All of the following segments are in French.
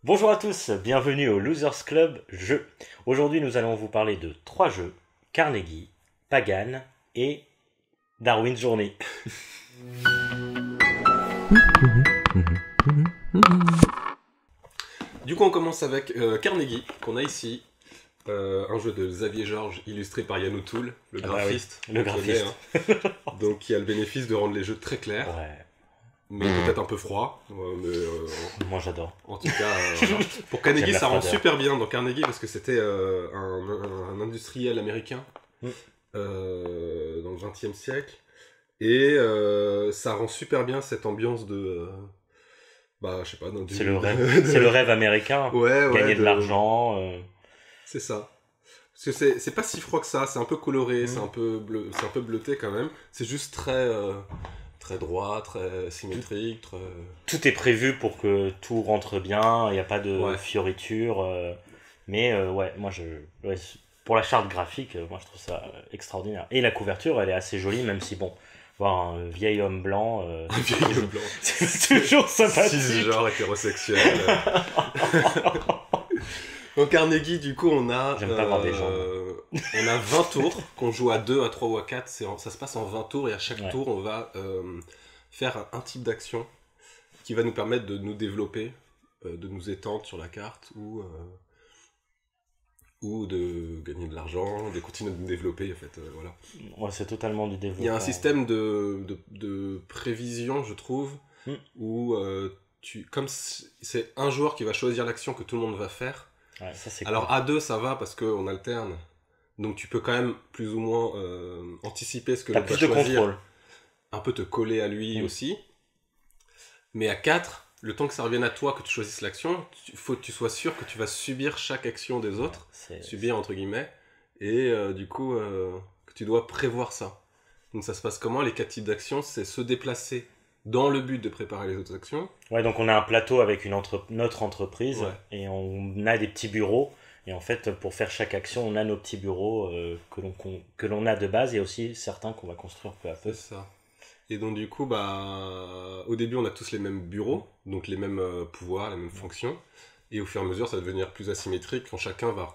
Bonjour à tous, bienvenue au Losers Club Jeux. Aujourd'hui, nous allons vous parler de 3 jeux, Carnegie, Pagan et Darwin's Journey. Du coup, on commence avec Carnegie, qu'on a ici. Un jeu de Xavier Georges illustré par Yann O'Toole, le graphiste. Le graphiste. Donc, qui a le bénéfice de rendre les jeux très clairs, Ouais, mais peut-être un peu froids. moi j'adore. En tout cas, voilà. Pour Carnegie, J'aime la ça rend froideur. super bien dans Carnegie parce que c'était un industriel américain Mm. dans le XXe siècle. Et ça rend super bien cette ambiance de. Je sais pas. C'est le rêve, c'est le rêve américain, Ouais, gagner de l'argent. C'est ça. Parce que c'est pas si froid que ça, c'est un peu coloré, Mm. c'est un peu bleu, c'est un peu bleuté quand même. C'est juste très droit, très symétrique, très... Tout est prévu pour que tout rentre bien, il n'y a pas de Ouais. fioritures. Ouais, ouais, pour la charte graphique, moi je trouve ça extraordinaire. Et la couverture, elle est assez jolie, même si bon, voir un vieil homme blanc, Un vieil homme blanc. c'est toujours sympathique. Cisgenre hétérosexuel. Donc Carnegie, du coup, on a... J'aime pas voir des gens. On a 20 tours, qu'on joue à 2, à 3 ou à 4. Ça se passe en 20 tours, et à chaque Ouais. tour, on va faire un type d'action qui va nous permettre de nous développer, de nous étendre sur la carte, ou de gagner de l'argent, de continuer de nous développer, en fait, voilà. Ouais, c'est totalement du Il y a développement. un système de prévision, je trouve, Mm. où comme c'est un joueur qui va choisir l'action que tout le monde va faire. Ouais, ça c'est Alors cool. à deux, ça va parce qu'on alterne, donc tu peux quand même plus ou moins anticiper ce que T'as l'autre va plus de choisir, contrôle. un peu te coller à lui Mm. aussi. Mais à 4, le temps que ça revienne à toi, que tu choisisses l'action, il faut que tu sois sûr que tu vas subir chaque action des autres, subir entre guillemets, et du coup que tu dois prévoir ça. Donc ça se passe comment? Les 4 types d'actions, c'est se déplacer dans le but de préparer les autres actions. Ouais, donc on a un plateau avec notre entreprise Ouais. et on a des petits bureaux. Et en fait, pour faire chaque action, on a nos petits bureaux que l'on a de base et aussi certains qu'on va construire peu à peu. C'est ça. Et donc du coup, au début, on a tous les mêmes bureaux, donc les mêmes pouvoirs, les mêmes fonctions. Et au fur et à mesure, ça va devenir plus asymétrique quand chacun va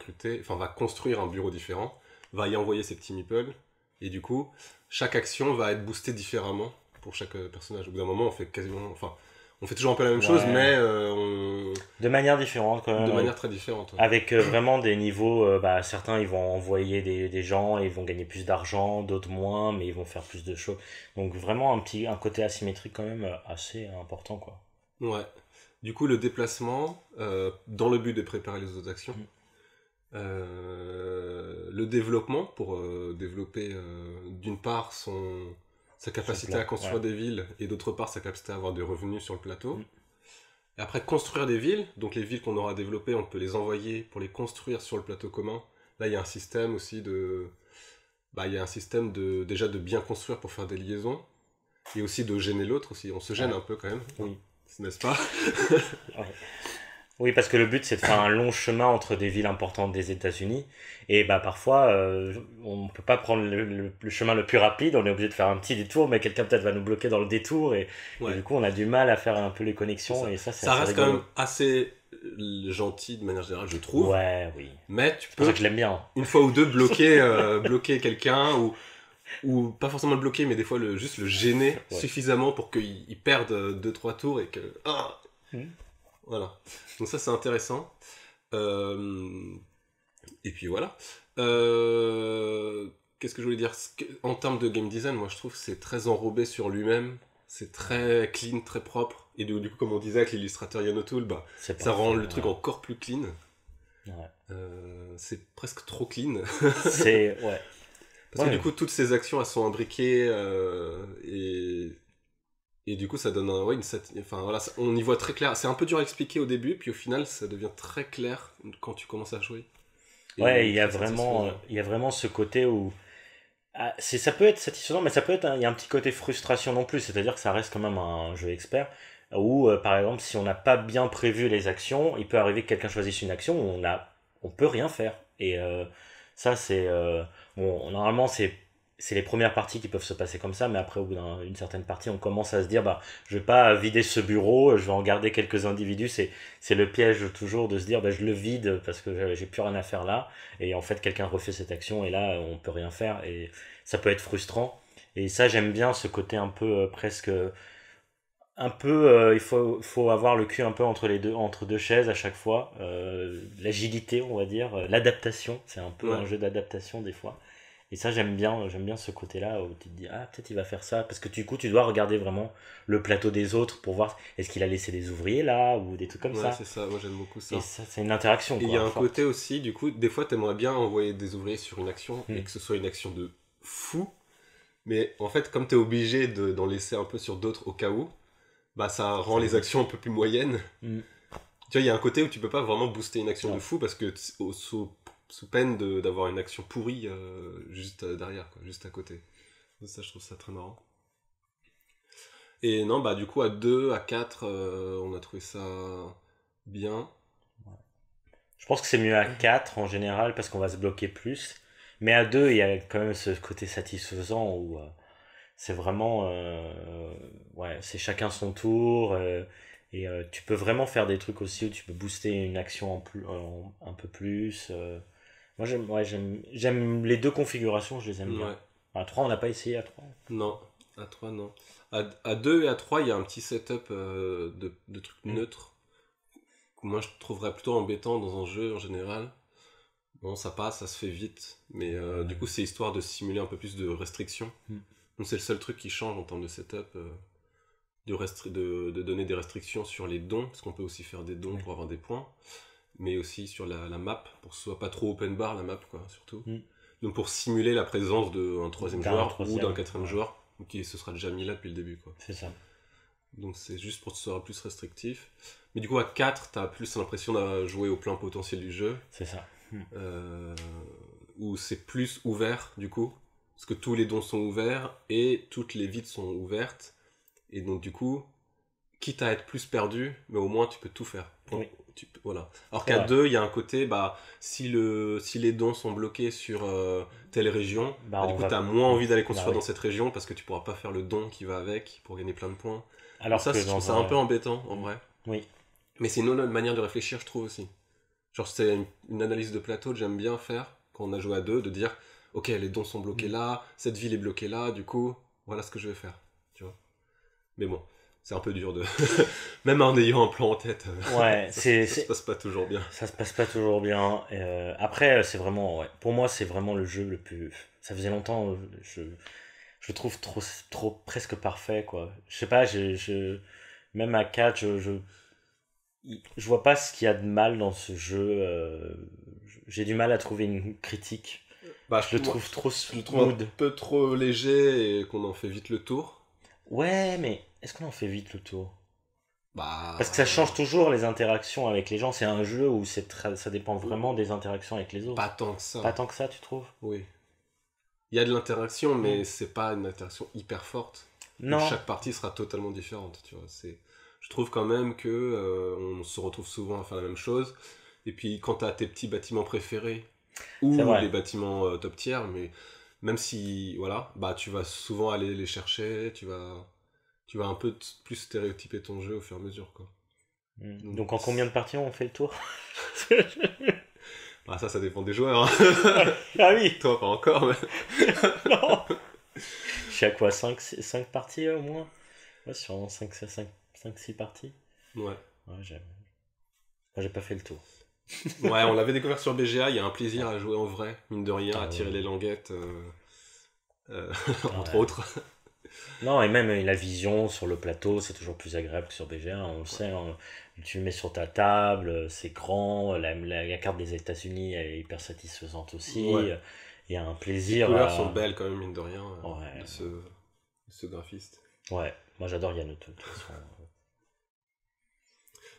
construire un bureau différent, va y envoyer ses petits meeples. Et du coup, chaque action va être boostée différemment pour chaque personnage. Au bout d'un moment, on fait toujours un peu la même chose, Ouais. mais De manière différente quand même. de manière très différente. Ouais. Avec vraiment des niveaux, certains ils vont envoyer des gens et ils vont gagner plus d'argent, d'autres moins, mais ils vont faire plus de choses. Donc vraiment un côté asymétrique quand même assez important quoi. Ouais. Du coup, le déplacement, dans le but de préparer les autres actions. Le développement, pour développer d'une part sa capacité à construire Ouais. des villes, et d'autre part sa capacité à avoir des revenus sur le plateau. Mm. Et après, construire des villes, donc les villes qu'on aura développées, on peut les envoyer pour les construire sur le plateau commun. Là, il y a un système aussi il y a un système déjà de bien construire pour faire des liaisons, et aussi de gêner l'autre aussi. On se gêne Ouais. un peu quand même, Oui. n'est-ce pas? Ouais. Oui, parce que le but c'est de faire un long chemin entre des villes importantes des États-Unis et parfois on peut pas prendre le chemin le plus rapide, on est obligé de faire un petit détour, mais quelqu'un peut-être va nous bloquer dans le détour et Ouais. du coup on a du mal à faire un peu les C'est connexions ça. et ça c'est Ça assez reste quand rigolo. même assez gentil de manière générale, je trouve. Ouais, oui. Mais tu C'est pour ça peux, que je l'aime bien. une fois ou deux, bloquer quelqu'un, ou pas forcément le bloquer, mais des fois juste le gêner Ouais. suffisamment pour qu'il perde 2-3 tours et que... Ah Mhm. Voilà. Donc ça, c'est intéressant. Et puis voilà. Qu'est-ce que je voulais dire? En termes de game design, moi je trouve que c'est très enrobé sur lui-même. C'est très clean, très propre. Et du coup, comme on disait avec l'illustrateur Yann O'Toole, C'est ça rend parfait, le truc ouais. encore plus clean. Ouais. C'est presque trop clean. C'est ouais. Parce que Ouais. du coup, toutes ces actions, elles sont imbriquées et du coup, ça donne enfin, voilà, on y voit très clair. C'est un peu dur à expliquer au début, puis au final, ça devient très clair quand tu commences à jouer. Et Ouais, très satisfaisant. il y a vraiment ce côté où ça peut être satisfaisant, mais ça peut être il y a un petit côté frustration non plus. C'est-à-dire que ça reste quand même un jeu expert où, par exemple, si on n'a pas bien prévu les actions, il peut arriver que quelqu'un choisisse une action où on peut rien faire. Et ça, c'est bon. Normalement, c'est les premières parties qui peuvent se passer comme ça, mais après, au bout d'une certaine partie, on commence à se dire, bah, je vais pas vider ce bureau, je vais en garder quelques individus. C'est le piège toujours de se dire, bah, je le vide parce que j'ai plus rien à faire là. Et en fait, quelqu'un refait cette action et là, on peut rien faire. Et ça peut être frustrant. Et ça, j'aime bien ce côté un peu presque un peu, faut avoir le cul un peu entre deux chaises à chaque fois. L'agilité, on va dire, l'adaptation, c'est un peu un jeu d'adaptation des fois. Et ça, j'aime bien ce côté-là où tu te dis, ah, peut-être il va faire ça. Parce que du coup, tu dois regarder vraiment le plateau des autres pour voir est-ce qu'il a laissé des ouvriers là ou des trucs comme ça. Ouais, c'est ça, moi j'aime beaucoup ça. Et ça, c'est une interaction. Et il y a un côté aussi, du coup, des fois, t'aimerais bien envoyer des ouvriers sur une action et que ce soit une action de fou. Mais en fait, comme t'es obligé d'en laisser un peu sur d'autres au cas où, bah ça rend les actions un peu plus moyennes. Tu vois, il y a un côté où tu peux pas vraiment booster une action de fou parce que sous peine d'avoir une action pourrie juste derrière, quoi, juste à côté. Ça, je trouve ça très marrant. Et non, bah du coup, à 2, à 4, on a trouvé ça bien. Je pense que c'est mieux à 4 en général parce qu'on va se bloquer plus. Mais à 2, il y a quand même ce côté satisfaisant où c'est vraiment ouais, c'est chacun son tour et tu peux vraiment faire des trucs aussi où tu peux booster une action un peu plus. Moi j'aime les deux configurations, je les aime bien. À 3, on n'a pas essayé à 3. Non, à 3 non. À 2 et à 3, il y a un petit setup de trucs neutres que moi je trouverais plutôt embêtant dans un jeu en général. Bon, ça passe, ça se fait vite, mais du coup c'est histoire de simuler un peu plus de restrictions. Donc c'est le seul truc qui change en termes de setup, de donner des restrictions sur les dons, parce qu'on peut aussi faire des dons pour avoir des points, mais aussi sur la map, pour que ce soit pas trop open bar la map, quoi, surtout. Donc pour simuler la présence d'un troisième joueur ou d'un quatrième joueur, qui se sera déjà mis là depuis le début, quoi. C'est ça. Donc c'est juste pour que ce soit plus restrictif. Mais du coup à 4, t'as plus l'impression de jouer au plein potentiel du jeu. C'est ça. Où c'est plus ouvert du coup, parce que tous les dons sont ouverts et toutes les vides sont ouvertes, et donc du coup quitte à être plus perdu, mais au moins tu peux tout faire. Voilà. Alors qu'à 2, il y a un côté, bah si les dons sont bloqués sur telle région, du coup t'as moins envie d'aller construire dans cette région parce que tu pourras pas faire le don qui va avec pour gagner plein de points. Alors ça, je trouve ça un peu embêtant en vrai. Oui. Mais c'est une autre manière de réfléchir, je trouve aussi. Genre c'est une analyse de plateau que j'aime bien faire quand on a joué à 2, de dire ok, les dons sont bloqués là, cette ville est bloquée là, du coup voilà ce que je vais faire, tu vois. Mais bon, c'est un peu dur de même en ayant un plan en tête, ouais, ça se passe pas toujours bien. Ça se passe pas toujours bien. Après c'est vraiment, pour moi c'est vraiment le jeu le plus, ça faisait longtemps, je le trouve trop presque parfait, quoi. Je sais pas, même à 4, je vois pas ce qu'il y a de mal dans ce jeu. J'ai du mal à trouver une critique. Bah, je le trouve trop smooth. Je trouve un peu trop léger et qu'on en fait vite le tour. Ouais, mais est-ce qu'on en fait vite le tour? Bah... Parce que ça change toujours les interactions avec les gens. C'est un jeu où ça dépend vraiment des interactions avec les autres. Pas tant que ça. Pas tant que ça, tu trouves? Oui. Il y a de l'interaction, mais c'est pas une interaction hyper forte. Non. Chaque partie sera totalement différente, tu vois. Je trouve quand même que on se retrouve souvent à faire la même chose. Et puis quand t'as tes petits bâtiments préférés ou les bâtiments top tier, mais même si voilà, bah tu vas souvent aller les chercher, tu vas un peu plus stéréotyper ton jeu au fur et à mesure, quoi. Donc en combien de parties on fait le tour? Ah, ça dépend des joueurs. Hein. Ah oui. Toi pas encore, mais... Non. Je suis à quoi, 5 parties au moins? Ouais, sur 5-6 parties. Ouais. J'ai pas fait le tour. Ouais, on l'avait découvert sur BGA, il y a un plaisir à jouer en vrai, mine de rien, à tirer les languettes, entre autres. Non, et même la vision sur le plateau, c'est toujours plus agréable que sur BGA, on le sait. Hein. Tu le mets sur ta table, c'est grand, la carte des États-Unis est hyper satisfaisante aussi. Ouais. Il y a un plaisir. Les couleurs sont belles quand même, mine de rien, ouais. de ce graphiste. Ouais, moi j'adore Yanoto, de toute façon.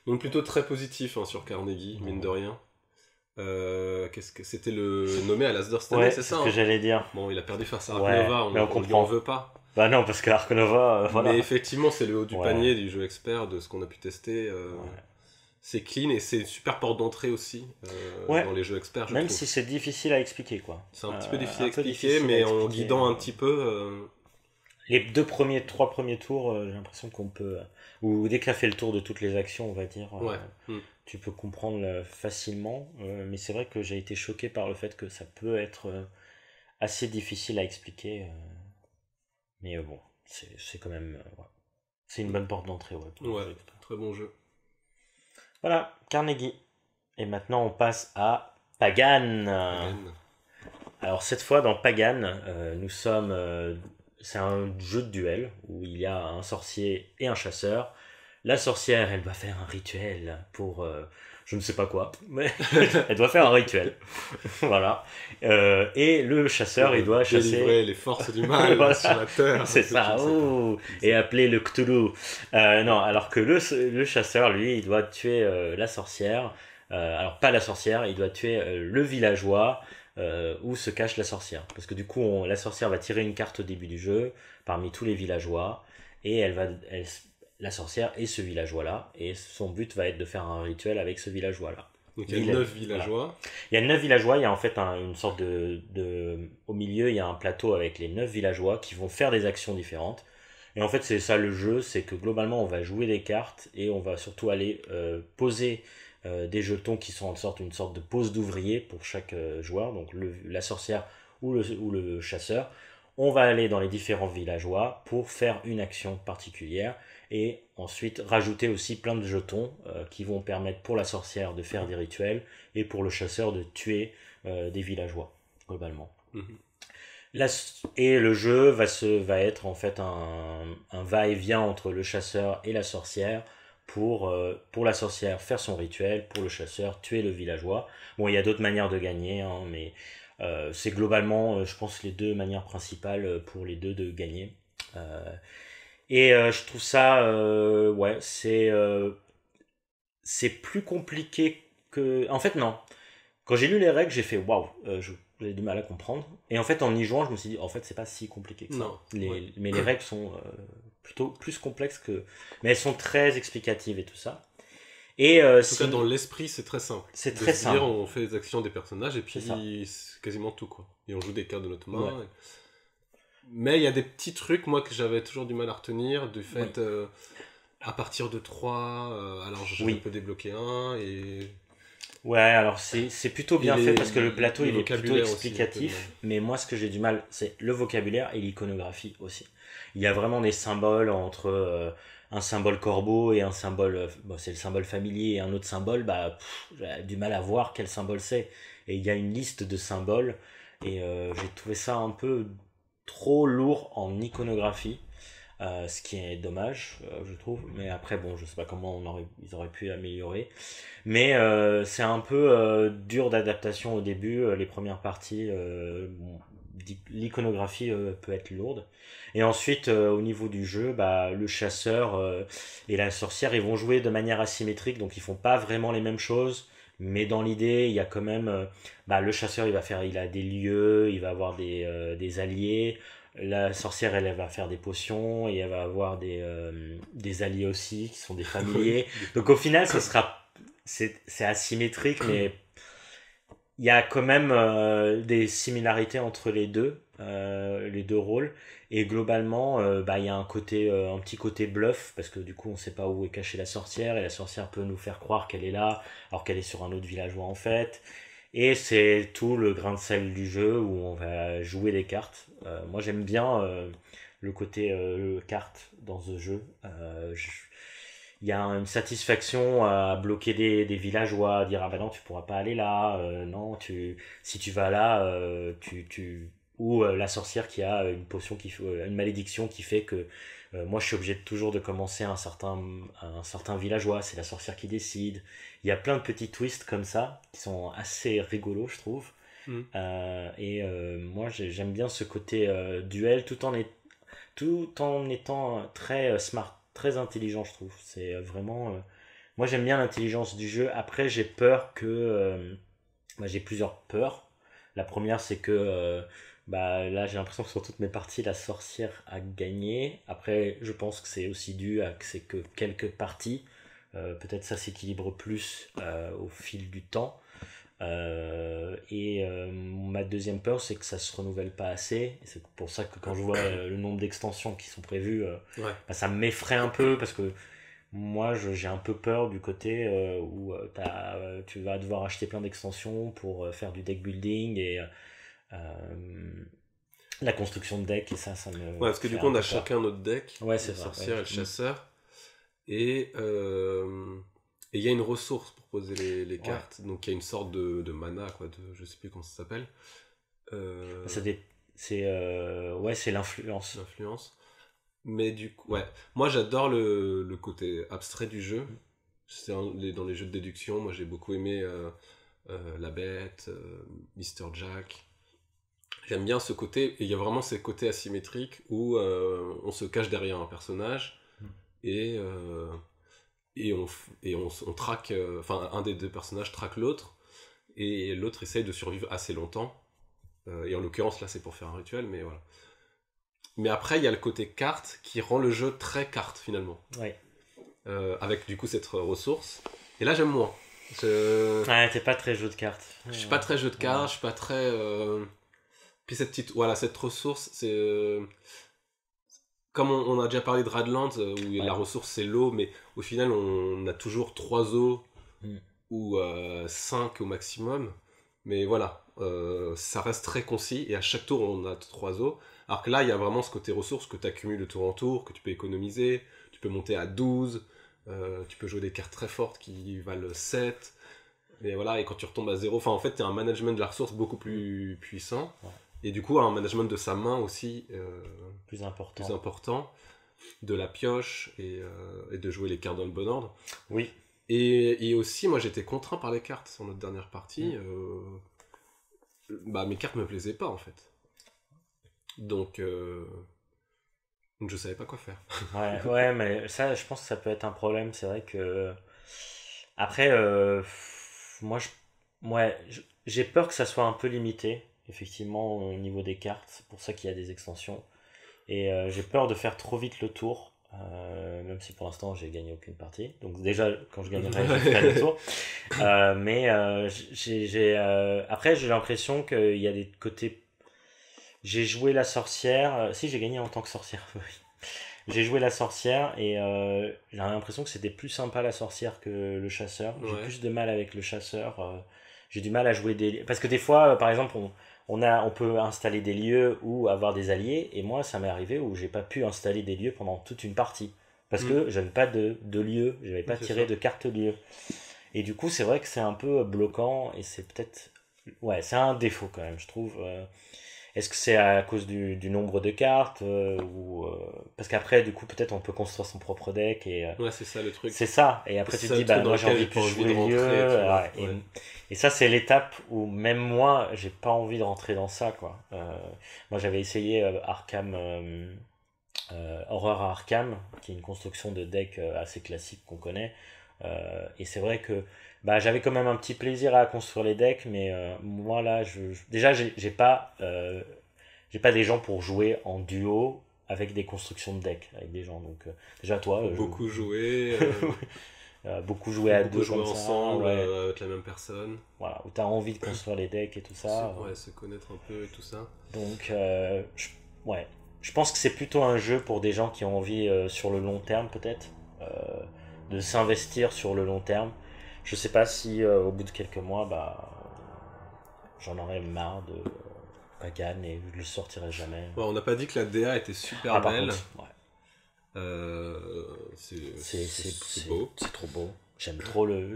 Donc plutôt très positif sur Carnegie, mine de rien. Qu'est-ce que c'était le nommé à l'Asdor cette année, c'est ça? C'est ce que j'allais dire. Bon, il a perdu face à Ark Nova, on lui en veut pas. Bah non, parce que Ark Nova, voilà. Mais effectivement, c'est le haut du panier du jeu expert, de ce qu'on a pu tester. c'est clean et c'est une super porte d'entrée aussi Ouais. dans les jeux experts, je Même trouve. si c'est difficile à expliquer, quoi. C'est un petit peu difficile à Un peu expliquer, difficile mais à en expliquer, guidant un petit peu. Les trois premiers tours, j'ai l'impression qu'on peut, ou dès que tu as fait le tour de toutes les actions, on va dire, Ouais. tu peux comprendre facilement. Mais c'est vrai que j'ai été choqué par le fait que ça peut être assez difficile à expliquer. Mais bon, c'est quand même, ouais. C'est une bonne porte d'entrée, ouais. Pour Ouais, les jeux experts. très bon jeu. Voilà, Carnegie. Et maintenant, on passe à Pagan. Pagan. Alors cette fois dans Pagan, nous sommes, c'est un jeu de duel où il y a un sorcier et un chasseur. La sorcière, elle va faire un rituel pour je ne sais pas quoi, mais elle doit faire un rituel. Voilà. Et le chasseur, il doit chasser. Délivrer les forces du mal Voilà. sur la terre. C'est Je ça, ne sais oh, et appeler le Cthulhu. Non, alors que le chasseur, lui, il doit tuer la sorcière. Alors pas la sorcière, il doit tuer le villageois où se cache la sorcière. Parce que du coup, la sorcière va tirer une carte au début du jeu parmi tous les villageois et la sorcière est ce villageois-là et son but va être de faire un rituel avec ce villageois-là. Donc il y a 9 villageois. Voilà. Il y a 9 villageois, il y a en fait une sorte au milieu, il y a un plateau avec les 9 villageois qui vont faire des actions différentes. Et en fait, c'est ça le jeu, c'est que globalement, on va jouer des cartes et on va surtout aller poser des jetons qui sont une sorte de pose d'ouvrier pour chaque joueur, donc la sorcière ou le chasseur. On va aller dans les différents villageois pour faire une action particulière et ensuite rajouter aussi plein de jetons qui vont permettre pour la sorcière de faire des rituels et pour le chasseur de tuer des villageois, globalement. Et le jeu va être en fait un va-et-vient entre le chasseur et la sorcière pour la sorcière faire son rituel, pour le chasseur tuer le villageois. Bon, il y a d'autres manières de gagner, hein, mais c'est globalement, je pense, les deux manières principales pour les deux de gagner. Et je trouve ça, ouais, c'est plus compliqué que... En fait, non. Quand j'ai lu les règles, j'ai fait waouh, j'ai du mal à comprendre. Et en fait, en y jouant, je me suis dit, en fait, c'est pas si compliqué que ça. Non, ouais. Mais les règles sont plutôt plus complexes que. Mais elles sont très explicatives et tout ça. Et en tout cas, dans l'esprit, c'est très simple. C'est très simple. On fait les actions des personnages et puis c'est quasiment tout, quoi. Et on joue des cartes de notre main. Ouais. Mais il y a des petits trucs, moi, que j'avais toujours du mal à retenir, du fait, à partir de 3, alors je peux débloquer un et... Ouais, alors c'est plutôt bien fait parce que le plateau il est plutôt explicatif, aussi, mais moi ce que j'ai du mal c'est le vocabulaire et l'iconographie aussi. Il y a vraiment des symboles entre un symbole corbeau et un symbole, c'est le symbole familier et un autre symbole, j'ai du mal à voir quel symbole c'est. Et il y a une liste de symboles et j'ai trouvé ça un peu trop lourd en iconographie. Ce qui est dommage, je trouve. Mais après, bon, je sais pas comment ils auraient pu améliorer. Mais c'est un peu dur d'adaptation au début. Les premières parties, l'iconographie peut être lourde. Et ensuite, au niveau du jeu, le chasseur et la sorcière, ils vont jouer de manière asymétrique. Donc, ils font pas vraiment les mêmes choses. Mais dans l'idée, il y a quand même... le chasseur, il a des lieux, il va avoir des alliés. La sorcière, elle va faire des potions et elle va avoir des alliés aussi qui sont des familiers. Donc au final, c'est asymétrique, mais il y a quand même des similarités entre les deux rôles. Et globalement, il y a un petit côté bluff parce que du coup, on sait pas où est cachée la sorcière et la sorcière peut nous faire croire qu'elle est là alors qu'elle est sur un autre villageois en fait. Et c'est tout le grain de sel du jeu où on va jouer des cartes. Moi j'aime bien le côté carte dans ce jeu. Il y a une satisfaction à bloquer des villageois, à dire ah bah non tu pourras pas aller là, non si tu vas là ou la sorcière qui a une potion une malédiction qui fait que moi je suis obligé toujours de commencer un certain villageois, c'est la sorcière qui décide. Il y a plein de petits twists comme ça qui sont assez rigolos je trouve. Moi j'aime bien ce côté duel tout en étant très smart, très intelligent je trouve. C'est vraiment moi j'aime bien l'intelligence du jeu. Après j'ai peur que j'ai plusieurs peurs. La première c'est que là j'ai l'impression que sur toutes mes parties la sorcière a gagné. Après je pense que c'est aussi dû à que c'est que quelques parties peut-être ça s'équilibre plus au fil du temps. Ma deuxième peur, c'est que ça se renouvelle pas assez. Et c'est pour ça que quand je vois le nombre d'extensions qui sont prévues, bah, ça m'effraie un peu parce que moi j'ai un peu peur du côté où tu vas devoir acheter plein d'extensions pour faire du deck building et la construction de deck, et ça me Ouais, parce que du coup, on a chacun notre deck, ouais, c'est le ça, sorcière ouais. et le chasseur. Et il y a une ressource pour poser les cartes. Donc, il y a une sorte de mana, quoi. Je sais plus comment ça s'appelle. C'est l'influence. L'influence. Mais du coup, ouais. Moi, j'adore le côté abstrait du jeu. Dans les jeux de déduction, moi, j'ai beaucoup aimé La Bête, Mr. Jack. J'aime bien ce côté, et il y a vraiment ces côtés asymétriques où on se cache derrière un personnage et on traque, enfin un des deux personnages traque l'autre et l'autre essaye de survivre assez longtemps. Et en l'occurrence là c'est pour faire un rituel, mais voilà. Mais après il y a le côté carte qui rend le jeu très carte finalement. Ouais. Avec du coup cette ressource. Et là j'aime moins. Ouais, t'es pas très jeu de cartes. Je suis pas très jeu de cartes, je suis pas très... Puis cette ressource, c'est... Comme on a déjà parlé de Radlands, où la ressource c'est l'eau, mais au final on a toujours 3 eaux, ou 5 au maximum. Mais voilà, ça reste très concis, et à chaque tour on a 3 eaux. Alors que là, il y a vraiment ce côté ressources que tu accumules de tour en tour, que tu peux économiser, tu peux monter à 12, tu peux jouer des cartes très fortes qui valent 7. Mais voilà, et quand tu retombes à 0, enfin en fait, tu as un management de la ressource beaucoup plus puissant. Ouais. Et du coup, un management de sa main aussi plus important, de la pioche et de jouer les cartes dans le bon ordre. Oui. Et aussi, moi j'étais contraint par les cartes sur notre dernière partie. Mes cartes me plaisaient pas en fait. Donc je savais pas quoi faire. ouais, mais ça, je pense que ça peut être un problème. C'est vrai que après, j'ai peur que ça soit un peu limité, effectivement, au niveau des cartes. C'est pour ça qu'il y a des extensions. Et j'ai peur de faire trop vite le tour, même si pour l'instant j'ai gagné aucune partie. Donc déjà, quand je gagnerai, je ferai le tour. Après, j'ai l'impression qu'il y a des côtés... J'ai joué la sorcière... Si, j'ai gagné en tant que sorcière, oui. J'ai joué la sorcière et j'ai l'impression que c'était plus sympa la sorcière que le chasseur. J'ai plus de mal avec le chasseur. J'ai du mal à jouer des... Parce que des fois, par exemple, on peut installer des lieux ou avoir des alliés. Et moi, ça m'est arrivé où j'ai pas pu installer des lieux pendant toute une partie. Parce que j'avais pas de lieu. J'avais pas tiré de carte lieu. Et du coup, c'est vrai que c'est un peu bloquant. Et c'est peut-être... Ouais, c'est un défaut quand même, je trouve. Est-ce que c'est à cause du nombre de cartes parce qu'après du coup peut-être on peut construire son propre deck et ouais, c'est ça le truc. C'est ça, et après tu te dis moi j'ai envie de jouer le lieu et ça c'est l'étape où même moi j'ai pas envie de rentrer dans ça quoi. Moi j'avais essayé Arkham Horror à Arkham qui est une construction de deck assez classique qu'on connaît et c'est vrai que j'avais quand même un petit plaisir à construire les decks, mais moi là, déjà j'ai pas des gens pour jouer en duo avec des constructions de decks avec des gens. Donc déjà toi, beaucoup jouer, beaucoup jouer à deux comme ensemble, avec la même personne. Voilà, où t'as envie de construire les decks et tout ça. Se connaître un peu et tout ça. Donc je pense que c'est plutôt un jeu pour des gens qui ont envie sur le long terme peut-être de s'investir sur le long terme. Je sais pas si au bout de quelques mois, j'en aurais marre de Pagan et je le sortirai jamais. Ouais, on n'a pas dit que la DA était super belle. Contre, c'est beau. C'est trop beau. J'aime trop le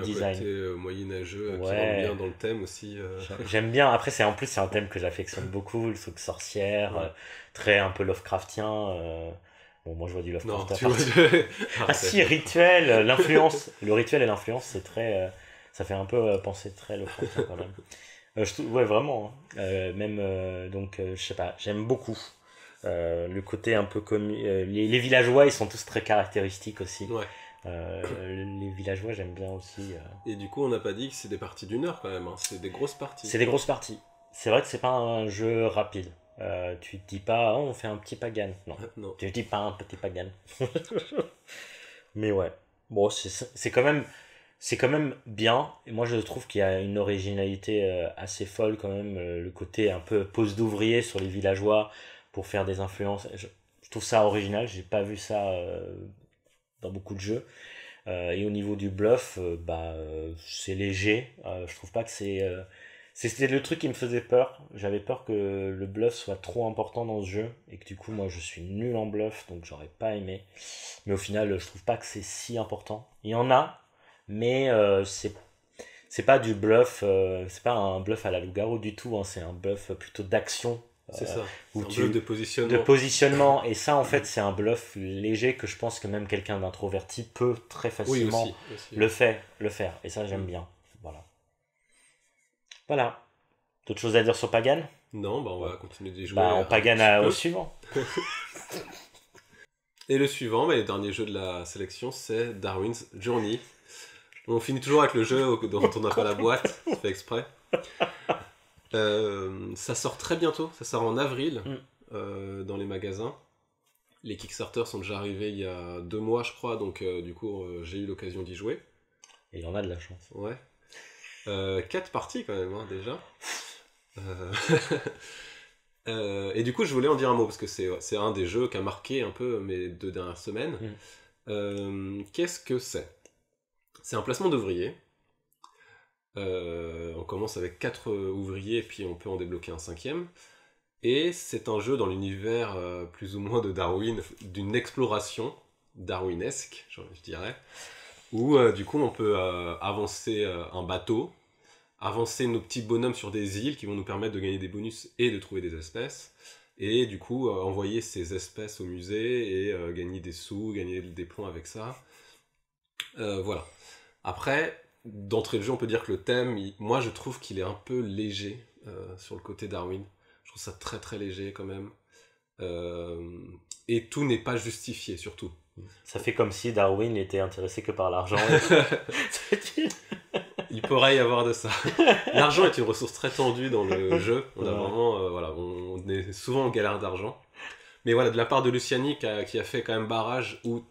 design. Il y a un côté moyenâgeux qui rentre bien dans le thème aussi. J'aime bien. Après, c'est un thème que j'affectionne beaucoup, le truc sorcière, très un peu Lovecraftien. Bon, moi je vois du Lovecraft. Si, rituel, l'influence. Le rituel et l'influence, c'est très. Ça fait un peu penser très Lovecraftien quand même. Ouais, vraiment. Donc, je sais pas, j'aime beaucoup. Le côté un peu comme. Les villageois, ils sont tous très caractéristiques aussi. Ouais. Les villageois, j'aime bien aussi. Et du coup, on n'a pas dit que c'est des parties d'1 heure quand même. C'est des grosses parties. C'est des grosses parties. C'est vrai que c'est pas un jeu rapide. Tu te dis pas on fait un petit Pagan, non. Tu te dis pas un petit Pagan. Mais ouais, Bon, c'est quand même bien. Et moi, je trouve qu'il y a une originalité assez folle quand même. Le côté un peu pose d'ouvrier sur les villageois pour faire des influences. Je trouve ça original. J'ai pas vu ça dans beaucoup de jeux. Et au niveau du bluff, c'est léger. Je trouve pas que c'était le truc qui me faisait peur. J'avais peur que le bluff soit trop important dans ce jeu et que du coup moi je suis nul en bluff donc j'aurais pas aimé. Mais au final je trouve pas que c'est si important. Il y en a, mais c'est pas du bluff, c'est pas un bluff à la loup-garou du tout. Hein, c'est un bluff plutôt d'action C'est ça. où C'est un bluff de de positionnement. positionnement et ça en fait c'est un bluff léger que je pense que même quelqu'un d'introverti peut très Oui, facilement aussi. le faire et ça j'aime bien. Voilà. D'autres choses à dire sur Pagan? Non, bah on va continuer de les jouer Bah, on un Pagan petit au peu. suivant. Et le suivant, bah, le dernier jeu de la sélection, c'est Darwin's Journey. On finit toujours avec le jeu dont on n'a pas la boîte, c'est fait exprès. Ça sort très bientôt, ça sort en avril dans les magasins. Les Kickstarter sont déjà arrivés il y a 2 mois, je crois, donc du coup j'ai eu l'occasion d'y jouer. Et il y en a de la chance. Ouais. 4 parties quand même, hein, déjà. Euh, et du coup, je voulais en dire un mot parce que c'est un des jeux qui a marqué un peu mes 2 dernières semaines. Qu'est-ce que c'est? C'est un placement d'ouvriers. On commence avec 4 ouvriers et puis on peut en débloquer un 5e. Et c'est un jeu dans l'univers plus ou moins de Darwin, d'une exploration darwinesque, je dirais, où du coup on peut avancer un bateau, avancer nos petits bonhommes sur des îles qui vont nous permettre de gagner des bonus et de trouver des espèces, et du coup envoyer ces espèces au musée et gagner des sous, gagner des points avec ça. Voilà. Après, d'entrée de jeu, on peut dire que le thème, moi je trouve qu'il est un peu léger sur le côté Darwin. Je trouve ça très très léger quand même. Et tout n'est pas justifié, surtout. Ça fait comme si Darwin était intéressé que par l'argent. Il pourrait y avoir de ça. L'argent est une ressource très tendue dans le jeu. On a Ouais. vraiment, voilà, on est souvent en galère d'argent. Mais voilà, de la part de Luciani qui a fait quand même Barrage, où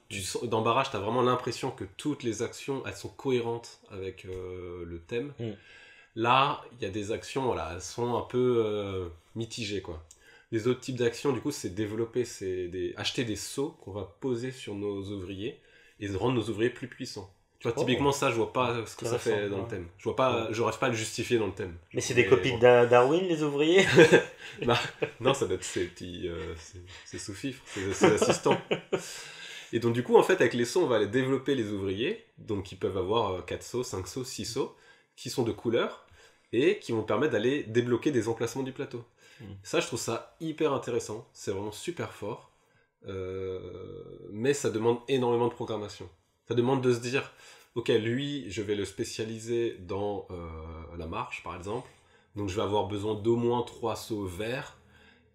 dans Barrage, tu as vraiment l'impression que toutes les actions, elles sont cohérentes avec le thème. Là, il y a des actions, voilà, elles sont un peu mitigées, quoi. Les autres types d'actions, du coup, c'est développer, acheter des seaux qu'on va poser sur nos ouvriers et rendre nos ouvriers plus puissants. Tu vois, typiquement ça, je vois pas ce que ça fait dans le thème. Je vois pas, j'arrive pas à le justifier dans le thème. Mais c'est des copies de Darwin, les ouvriers? Bah, non, ça doit être ses petits, ses sous-fifres, ses assistants. Et donc du coup, en fait, avec les seaux, on va aller développer les ouvriers, donc ils peuvent avoir 4 seaux, 5 seaux, 6 seaux, qui sont de couleur, et qui vont permettre d'aller débloquer des emplacements du plateau. Ça, je trouve ça hyper intéressant, c'est vraiment super fort, mais ça demande énormément de programmation. Ça demande de se dire, ok, lui, je vais le spécialiser dans la marche, par exemple, donc je vais avoir besoin d'au moins 3 seaux verts,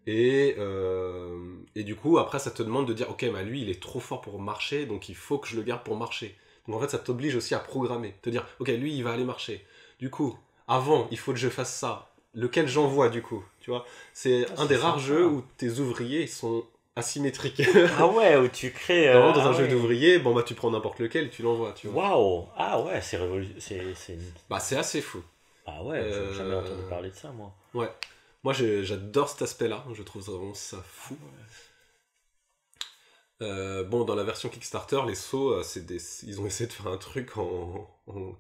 et du coup, après, ça te demande de dire, ok, bah lui, il est trop fort pour marcher, donc il faut que je le garde pour marcher. Donc en fait, ça t'oblige aussi à programmer, te dire, ok, lui, il va aller marcher. Du coup, avant, il faut que je fasse ça. Lequel j'envoie, du coup, tu vois? C'est un des rares jeux où tes ouvriers sont asymétriques. Ah ouais, où tu crées... Vraiment, dans un jeu d'ouvriers, bon bah tu prends n'importe lequel et tu l'envoies, tu vois. Waouh! Ah ouais, Bah c'est assez fou. Ah ouais, j'ai jamais entendu parler de ça, moi. Ouais. Moi, j'adore cet aspect-là. Je trouve vraiment ça fou. Bon, dans la version Kickstarter, les seaux, ils ont essayé de faire un truc en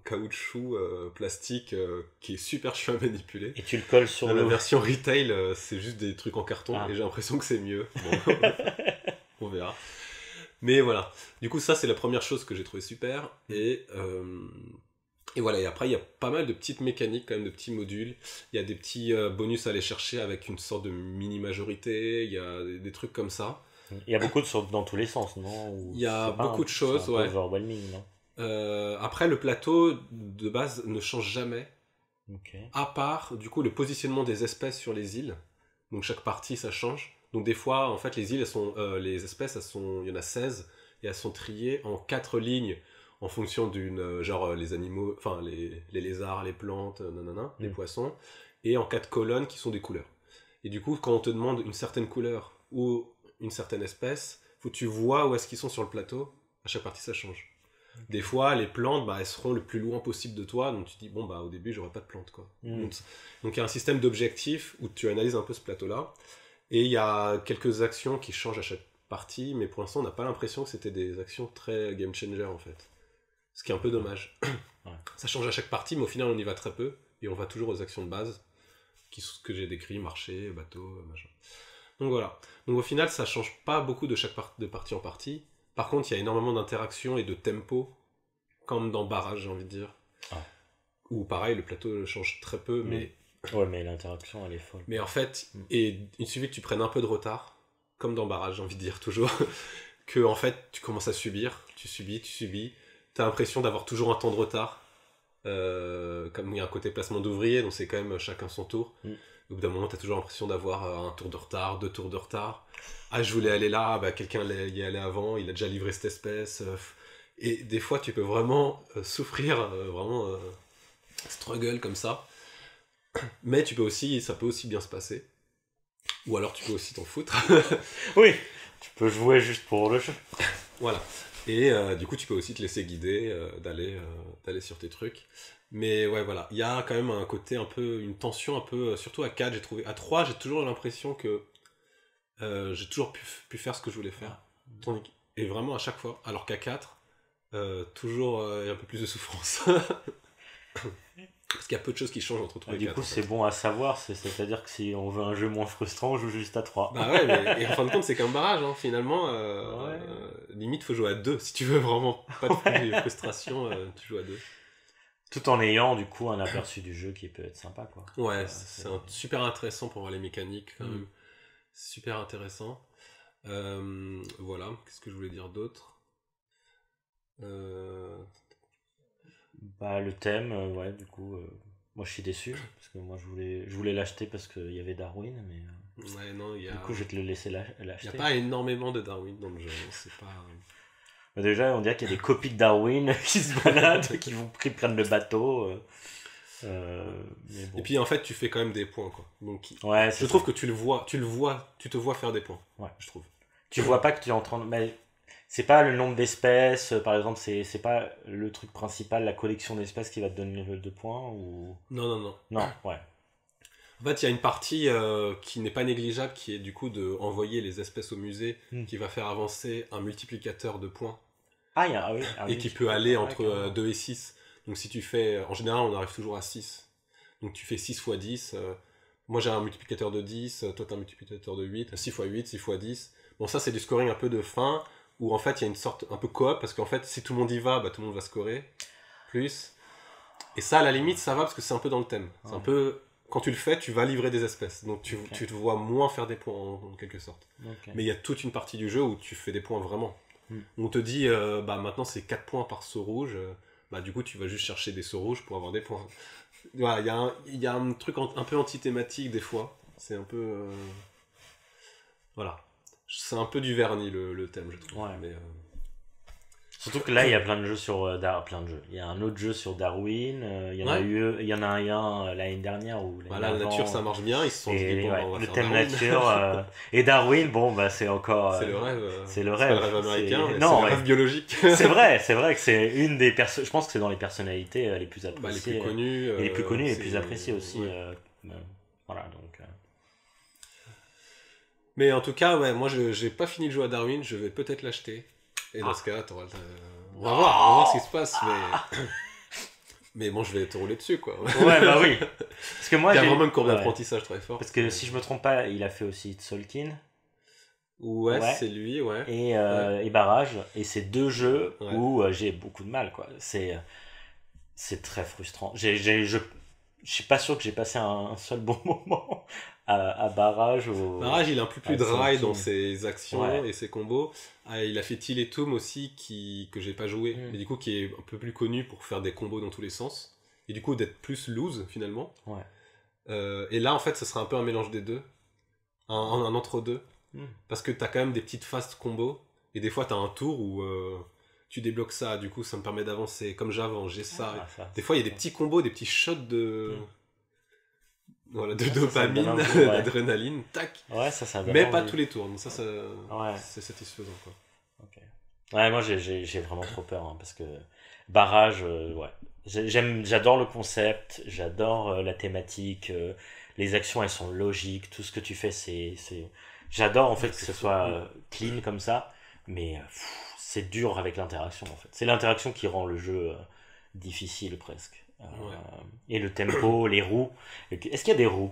caoutchouc plastique qui est super chiant à manipuler. Et tu le colles sur Dans la le... version retail, c'est juste des trucs en carton Ah. et j'ai l'impression que c'est mieux. Bon, on verra. Mais voilà. Du coup, ça, c'est la première chose que j'ai trouvé super. Et voilà, et après, il y a pas mal de petites mécaniques, quand même, de petits modules. Il y a des petits bonus à aller chercher avec une sorte de mini-majorité. Il y a des trucs comme ça. Il y a beaucoup de sortes dans tous les sens, non? Il y a beaucoup de choses, c'est un peu overwhelming, non? Après, le plateau, de base, ne change jamais. Ok. À part, du coup, le positionnement des espèces sur les îles. Donc, chaque partie, ça change. Donc, des fois, en fait, les îles, les espèces, il y en a 16. Et elles sont triées en 4 lignes en fonction d'une, genre les animaux, enfin les lézards, les plantes, nanana, les poissons, et en 4 colonnes qui sont des couleurs. Et du coup, quand on te demande une certaine couleur ou une certaine espèce, faut que tu vois où est-ce qu'ils sont sur le plateau, à chaque partie ça change. Des fois, les plantes, elles seront le plus loin possible de toi, donc tu te dis, bon, au début, j'aurai pas de plantes, quoi. Donc, il y a un système d'objectifs où tu analyses un peu ce plateau-là, et il y a quelques actions qui changent à chaque partie, mais pour l'instant, on n'a pas l'impression que c'était des actions très game changer, en fait. Ce qui est un peu dommage. Ouais. Ça change à chaque partie, mais au final, on y va très peu, et on va toujours aux actions de base, que j'ai décrit, marché, bateau, machin. Donc voilà. Donc au final, ça change pas beaucoup de chaque de partie en partie. Par contre, il y a énormément d'interactions et de tempo, comme dans Barrage, j'ai envie de dire. Ah. Où pareil, le plateau change très peu, mais... Ouais, mais l'interaction, elle est folle. Mais en fait, il suffit que tu prennes un peu de retard, comme dans Barrage, j'ai envie de dire toujours, que en fait, tu commences à subir, tu subis, t'as l'impression d'avoir toujours un temps de retard, comme il y a un côté placement d'ouvrier, donc c'est quand même chacun son tour. Au bout d'un moment, t'as toujours l'impression d'avoir un tour de retard, 2 tours de retard. Ah, je voulais aller là, quelqu'un y est allé avant, il a déjà livré cette espèce. Et des fois, tu peux vraiment souffrir, vraiment struggle comme ça. Mais ça peut aussi bien se passer. Ou alors tu peux aussi t'en foutre. Oui, tu peux jouer juste pour le jeu. Voilà. Et du coup, tu peux aussi te laisser guider, d'aller sur tes trucs. Mais ouais, voilà. Il y a quand même un côté un peu, une tension un peu, surtout à 4, j'ai trouvé. À 3, j'ai toujours l'impression que j'ai toujours pu faire ce que je voulais faire. Et vraiment à chaque fois. Alors qu'à 4, toujours il y a un peu plus de souffrance. Parce qu'il y a peu de choses qui changent entre 3 et 4. Du coup, c'est bon à savoir, c'est-à-dire que si on veut un jeu moins frustrant, on joue juste à 3. Bah ouais, mais en fin de compte, c'est comme Barrage, hein. Finalement, limite, faut jouer à 2. Si tu veux vraiment pas de frustration, tu joues à 2. Tout en ayant, du coup, un aperçu du jeu qui peut être sympa, quoi. Ouais, c'est super intéressant pour voir les mécaniques, quand même. Super intéressant. Voilà, qu'est-ce que je voulais dire d'autre le thème, ouais, du coup, moi je suis déçu, parce que moi je voulais l'acheter parce qu'il y avait Darwin, mais ouais, non, du coup je vais te le laisser l'acheter. Il n'y a pas énormément de Darwin dans le jeu, c'est pas... Déjà, on dirait qu'il y a des copies de Darwin qui se baladent, qui vont prendre le bateau. Mais bon. Et puis en fait, tu fais quand même des points, quoi. Donc, ouais, je trouve que tu te vois faire des points, ouais. Je trouve. Tu vois pas que tu es en train de... Mais c'est pas le nombre d'espèces, par exemple, c'est pas le truc principal, la collection d'espèces qui va te donner le level de points ou... Non. Non, ouais. En fait, il y a une partie qui n'est pas négligeable, qui est du coup d'envoyer les espèces au musée, qui va faire avancer un multiplicateur de points. Et qui peut aller entre 2 et 6. Donc si tu fais... En général, on arrive toujours à 6. Donc tu fais 6 x 10. Moi, j'ai un multiplicateur de 10. Toi, tu as un multiplicateur de 8. 6 x 8, 6 x 10. Bon, ça, c'est du scoring un peu de fin, où en fait, il y a une sorte un peu coop, parce qu'en fait, si tout le monde y va, tout le monde va scorer. Plus. Et ça, à la limite, ça va, parce que c'est un peu dans le thème. C'est un peu... Quand tu le fais, tu vas livrer des espèces. Donc tu te vois moins faire des points, en quelque sorte. Mais il y a toute une partie du jeu où tu fais des points vraiment. On te dit, maintenant c'est 4 points par saut rouge. Du coup, tu vas juste chercher des sauts rouges pour avoir des points. Voilà, il y a un truc un peu anti-thématique des fois. C'est un peu... Voilà. C'est un peu du vernis, le thème, je trouve. Ouais. Mais, surtout que là, il y a plein de jeux sur... plein de jeux. Il y a un autre jeu sur Darwin. Il y en a un l'année dernière. Où la nature, ça marche bien. Ils se sont dit, le thème Darwin. Nature. Et Darwin, c'est encore... c'est le rêve. C'est le rêve américain. C'est le rêve biologique. c'est vrai que c'est une des personnes... Je pense que c'est dans les personnalités les plus appréciées. Les plus connues. Et les plus connues et les plus appréciées aussi. Voilà, donc... Mais en tout cas, moi, j'ai pas fini de jouer à Darwin. Je vais peut-être l'acheter. Et dans ce cas, on va voir ce qui se passe, mais bon, je vais te rouler dessus, quoi. Ouais, oui. Parce que moi, il y a vraiment une courbe d'apprentissage très forte. Parce que si je me trompe pas, il a fait aussi Tzolk'in. Ouais, c'est lui, ouais. Et Barrage. Et c'est 2 jeux où j'ai beaucoup de mal, quoi. C'est très frustrant. Je suis pas sûr que j'ai passé un seul bon moment à Barrage. Barrage, il est un peu plus dry dans ses actions et ses combos. Il a fait Tiletum aussi, que j'ai pas joué, mais du coup qui est un peu plus connu pour faire des combos dans tous les sens. Et du coup d'être plus loose finalement. Ouais. Et là en fait, ce sera un peu un mélange des deux. Un entre-deux. Parce que t'as quand même des petites phases combo. Et des fois t'as un tour où... tu débloques ça, du coup ça me permet d'avancer. Comme j'avance, j'ai ça. Des fois il y a des petits combos, des petits shots de dopamine, d'adrénaline, tac. Ouais, ça mais pas tous les tours, donc ça c'est satisfaisant, quoi. Ok. Ouais, moi j'ai vraiment trop peur, hein, parce que barrage, ouais. J'adore le concept, j'adore la thématique, les actions elles sont logiques, tout ce que tu fais j'adore en fait Ouais, que c'est ce fou. soit clean comme ça, mais c'est dur avec l'interaction en fait. C'est l'interaction qui rend le jeu difficile presque. Ouais. Et le tempo, les roues. Est-ce qu'il y a des roues?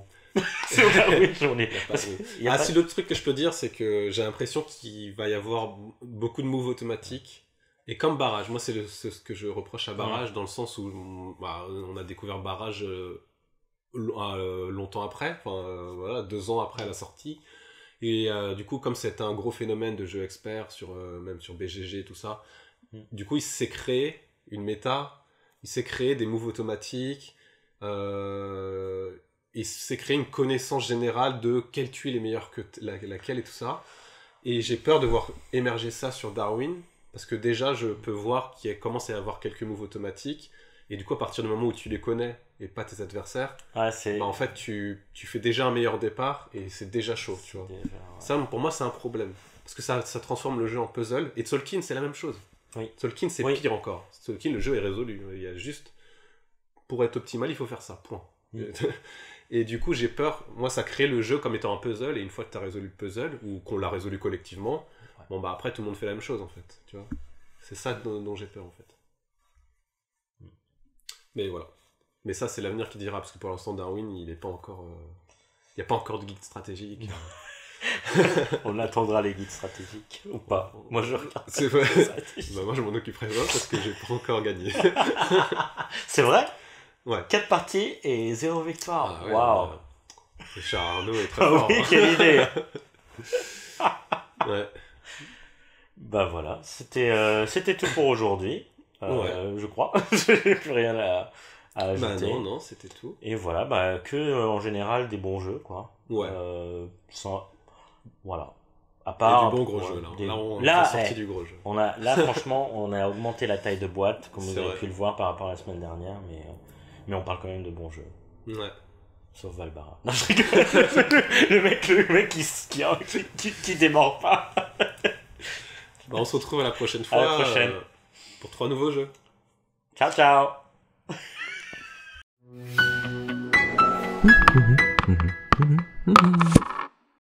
C'est au cas où j'en ai. Y a pas Parce de- qu'il y a Ah, pas. si, l'autre truc que je peux dire, c'est que j'ai l'impression qu'il va y avoir beaucoup de moves automatiques. Et comme Barrage, moi c'est ce que je reproche à Barrage, dans le sens où bah, on a découvert Barrage longtemps après, enfin voilà, 2 ans après la sortie. Et du coup, comme c'était un gros phénomène de jeu expert, même sur BGG et tout ça, Mm. du coup il s'est créé une méta, il s'est créé des moves automatiques, euh, il s'est créé une connaissance générale de quelle tuile est meilleure que laquelle et tout ça. Et j'ai peur de voir émerger ça sur Darwin, parce que déjà je peux voir qu'il commence à y avoir quelques moves automatiques, et du coup à partir du moment où tu les connais et pas tes adversaires, Ouais, c'est. bah en fait tu fais déjà un meilleur départ et c'est déjà chaud, tu vois. Déjà, ouais. Ça pour moi c'est un problème, parce que ça transforme le jeu en puzzle, et Tzolk'in c'est la même chose. Oui. Tzolk'in c'est Oui. pire encore. Tzolk'in le jeu est résolu, il y a juste, pour être optimal il faut faire ça, point. Mm. Et du coup, j'ai peur. Moi, ça crée le jeu comme étant un puzzle. Et une fois que tu as résolu le puzzle, ou qu'on l'a résolu collectivement, Ouais. bon, bah après, tout le monde fait la même chose, en fait. Tu vois. C'est ça dont j'ai peur, en fait. Mais voilà. Mais ça, c'est l'avenir qui dira. Parce que pour l'instant, Darwin, il n'est pas encore. Il n'y a pas encore de guide stratégique. On attendra les guides stratégiques ou pas. Moi je regarde. C'est vrai. Stratégique. Bah, moi, je m'en occuperai pas parce que j'ai pas encore gagné. C'est vrai? Ouais. 4 parties et 0 victoire. Ah ouais, Waouh! Richard Arnaud est très Ah fort. oui, hein. quelle idée! Ouais. Bah voilà, c'était tout pour aujourd'hui, je crois. J'ai plus rien à Bah ajouter. non, c'était tout. Et voilà, bah que en général des bons jeux, quoi. Ouais. Voilà. À Il y a part du bon gros jeu, là. des- Là, on Là, est sorti eh, du gros jeu. là franchement, on a augmenté la taille de boîte, comme vous C'est avez vrai. pu le voir par rapport à la semaine dernière, mais on parle quand même de bons jeux. Ouais. Sauf Valbara. Non, je rigole. le mec qui démord pas. Bah, on se retrouve à la prochaine À fois. la prochaine. Pour 3 nouveaux jeux. Ciao, ciao. Mhm, mhm, mhm, mhm.